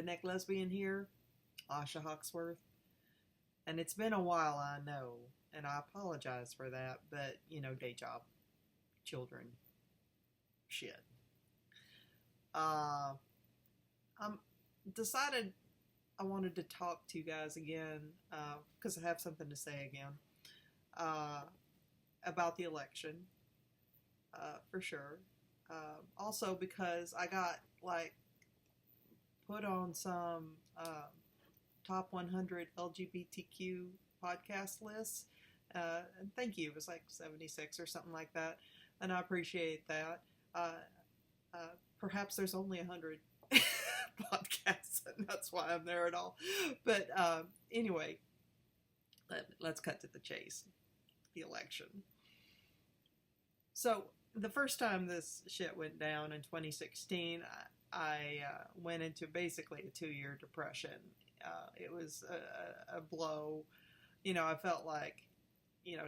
redneck lesbian here, Asha Hawksworth. And it's been a while, I know, and I apologize for that, but, day job, children, shit. Uh, I'm decided I wanted to talk to you guys again, because I have something to say again, uh, about the election, for sure. Also because I got, put on some top 100 LGBTQ podcast lists. And thank you. It was like 76 or something like that. And I appreciate that. Perhaps there's only 100 podcasts, and that's why I'm there at all. But anyway, let's cut to the chase. The election. So the first time this shit went down in 2016, I went into basically a 2-year depression. It was a blow. I felt like,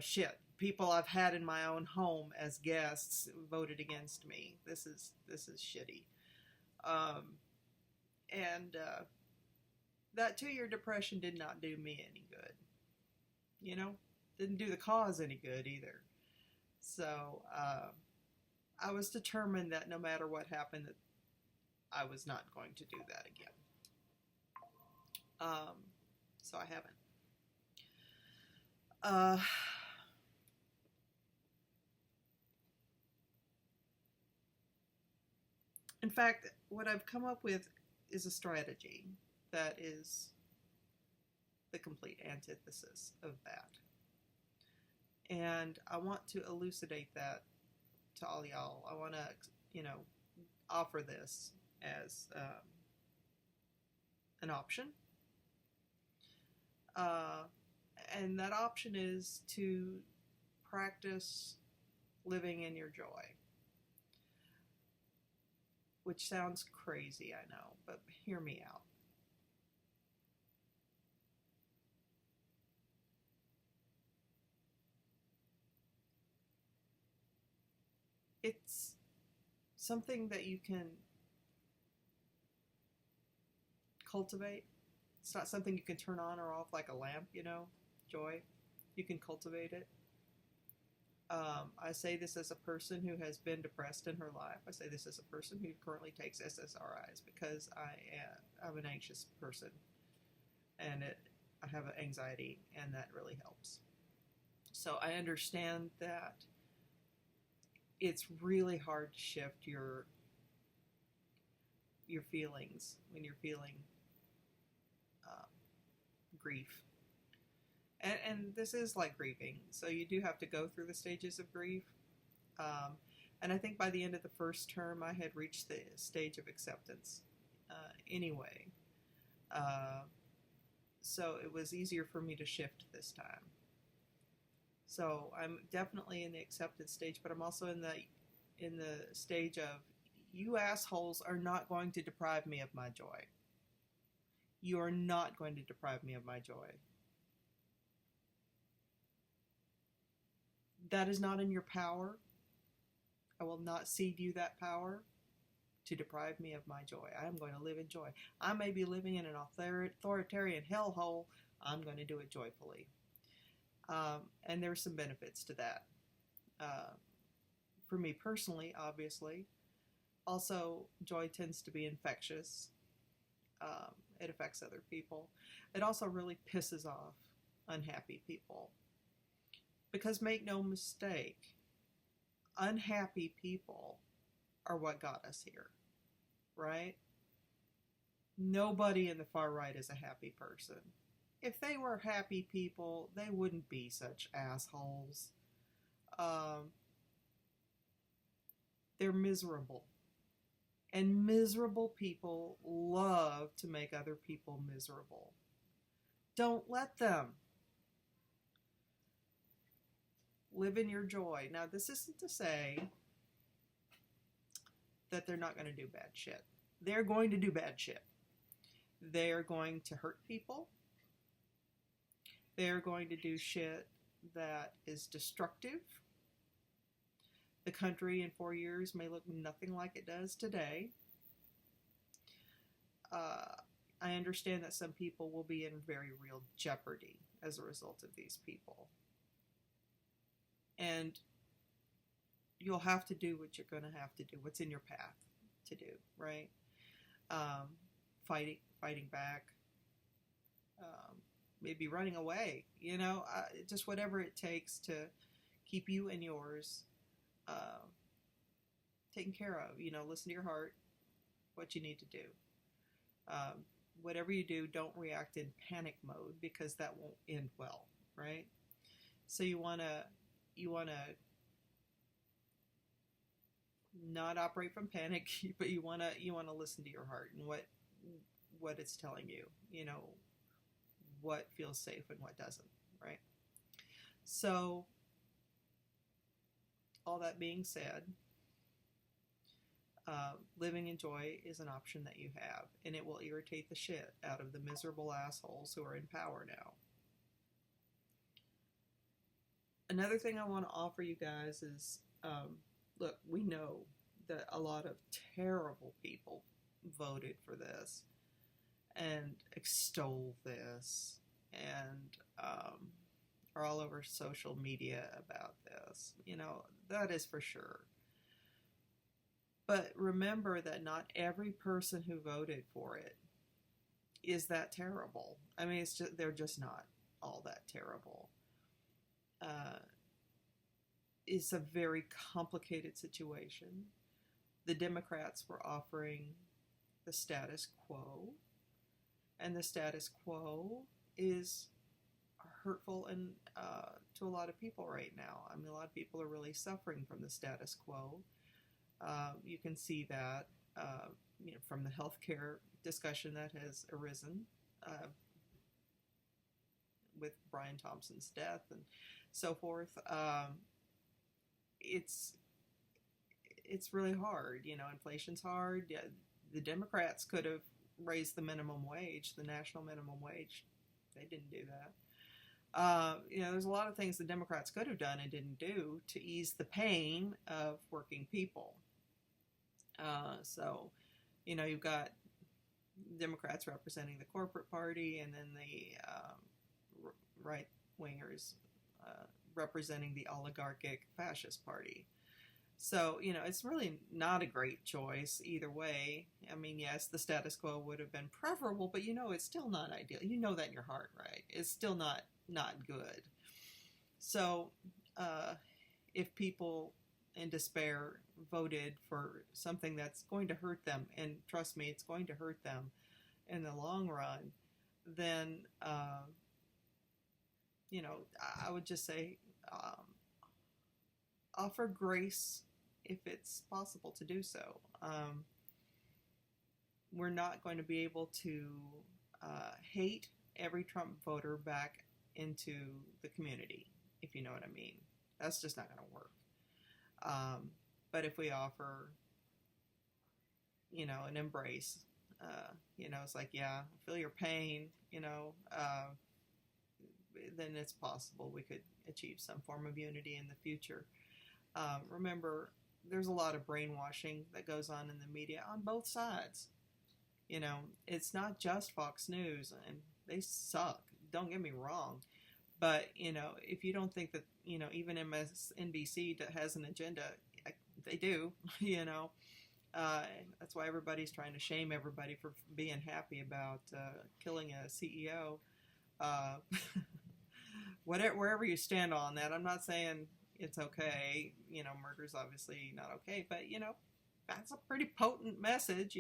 shit. People I've had in my own home as guests voted against me. This is shitty. And that 2-year depression did not do me any good. Didn't do the cause any good either. So I was determined that no matter what happened, that I was not going to do that again. So I haven't. In fact, what I've come up with is a strategy that is the complete antithesis of that. And I want to elucidate that to all y'all. I want to, offer this as an option. And that option is to practice living in your joy. Which sounds crazy, I know, but hear me out. It's something that you can cultivate. It's not something you can turn on or off like a lamp, joy. You can cultivate it. I say this as a person who has been depressed in her life. I say this as a person who currently takes SSRIs because I'm an anxious person, and I have anxiety, and that really helps. So I understand that it's really hard to shift your feelings when you're feeling grief. And this is like grieving, so you do have to go through the stages of grief. And I think by the end of the first term, I had reached the stage of acceptance anyway. So it was easier for me to shift this time. So I'm definitely in the acceptance stage, but I'm also in the stage of, you assholes are not going to deprive me of my joy. You are not going to deprive me of my joy. That is not in your power. I will not cede you that power to deprive me of my joy. I am going to live in joy. I may be living in an authoritarian hellhole. I'm going to do it joyfully. And there's some benefits to that. For me personally, obviously. Also, joy tends to be infectious. It affects other people. It also really pisses off unhappy people. Because make no mistake, unhappy people are what got us here, right? Nobody in the far right is a happy person. If they were happy people, they wouldn't be such assholes. They're miserable. And miserable people love to make other people miserable. Don't let them. Live in your joy. Now, this isn't to say that they're not going to do bad shit. They're going to do bad shit. They're going to hurt people. They're going to do shit that is destructive. The country in 4 years may look nothing like it does today. I understand that some people will be in very real jeopardy as a result of these people. And you'll have to do what you're going to have to do, what's in your path to do, right? Um, fighting back, maybe running away, just whatever it takes to keep you and yours taken care of. Listen to your heart, what you need to do. Whatever you do, don't react in panic mode, because that won't end well, right? So you want to not operate from panic, but you want to listen to your heart and what it's telling you, what feels safe and what doesn't, right? So all that being said, living in joy is an option that you have, and it will irritate the shit out of the miserable assholes who are in power now. Another thing I want to offer you guys is, look, we know that a lot of terrible people voted for this and extol this and are all over social media about this. That is for sure. But remember that not every person who voted for it is that terrible. I mean, they're just not all that terrible. It's a very complicated situation. The Democrats were offering the status quo, and the status quo is hurtful and to a lot of people right now. I mean, a lot of people are really suffering from the status quo. You can see that from the healthcare discussion that has arisen with Brian Thompson's death and so forth. It's really hard. Inflation's hard. Yeah, the Democrats could have raised the minimum wage, the national minimum wage. They didn't do that. There's a lot of things the Democrats could have done and didn't do to ease the pain of working people. So you've got Democrats representing the corporate party, and then the right-wingers representing the oligarchic fascist party. So, it's really not a great choice either way. I mean, yes, the status quo would have been preferable, but it's still not ideal. You know that in your heart, right? It's still not good. So, if people in despair voted for something that's going to hurt them, and trust me, it's going to hurt them in the long run, then, I would just say, offer grace if it's possible to do so. We're not going to be able to hate every Trump voter back into the community, if you know what I mean. That's just not going to work. But if we offer, an embrace, it's like, yeah, I feel your pain, then it's possible we could achieve some form of unity in the future. Remember, there's a lot of brainwashing that goes on in the media on both sides. It's not just Fox News, and they suck. Don't get me wrong. But, if you don't think that, even MSNBC has an agenda, they do, That's why everybody's trying to shame everybody for being happy about killing a CEO. Wherever you stand on that, I'm not saying it's okay. Murder's obviously not okay, but that's a pretty potent message.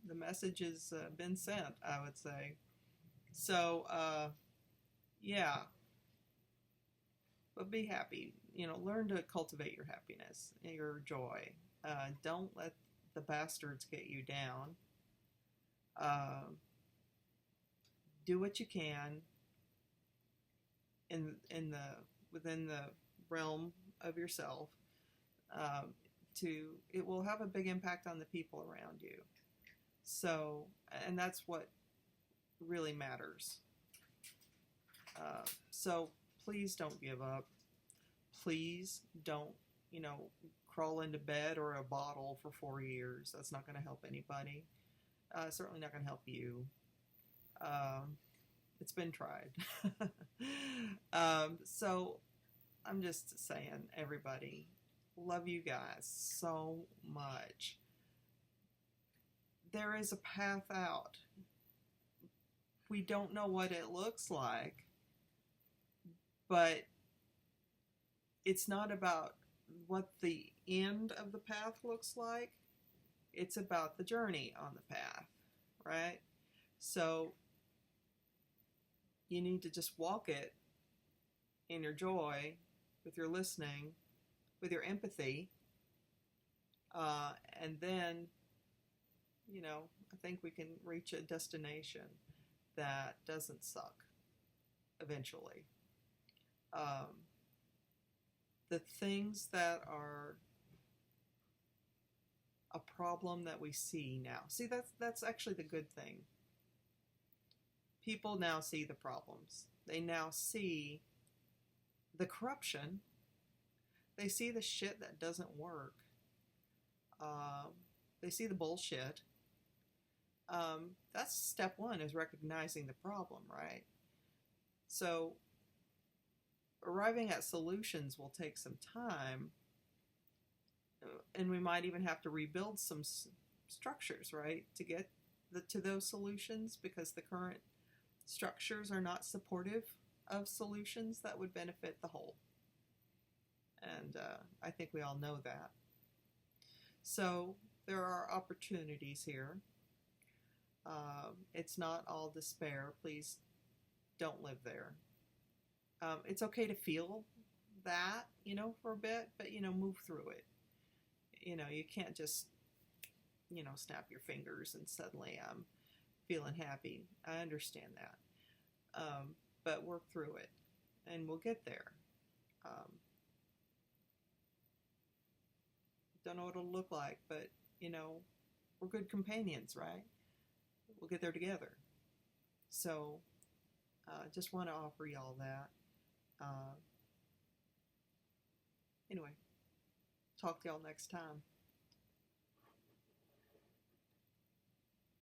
The message has been sent, I would say. So, yeah. But be happy. Learn to cultivate your happiness, your joy. Don't let the bastards get you down. Do what you can within the realm of yourself. It will have a big impact on the people around you. So, and that's what really matters. So please don't give up. Please don't, crawl into bed or a bottle for 4 years. That's not going to help anybody. Certainly not going to help you. It's been tried. So I'm just saying, everybody, love you guys so much. There is a path out. We don't know what it looks like, but it's not about what the end of the path looks like. It's about the journey on the path, right? So you need to just walk it in your joy, with your listening, with your empathy, and then, I think we can reach a destination that doesn't suck eventually. The things that are a problem that we see now. See, that's actually the good thing. People now see the problems. They now see the corruption. They see the shit that doesn't work. They see the bullshit. That's step one, is recognizing the problem, right? So arriving at solutions will take some time, and we might even have to rebuild some structures, right, to get to those solutions, because the current structures are not supportive of solutions that would benefit the whole. And I think we all know that. So there are opportunities here. It's not all despair. Please don't live there. It's okay to feel that, for a bit, but, move through it. You can't just, snap your fingers and suddenly I'm feeling happy. I understand that. But work through it, and we'll get there. Don't know what it'll look like, but, we're good companions, right? We'll get there together. So, just want to offer y'all that. Anyway, talk to y'all next time.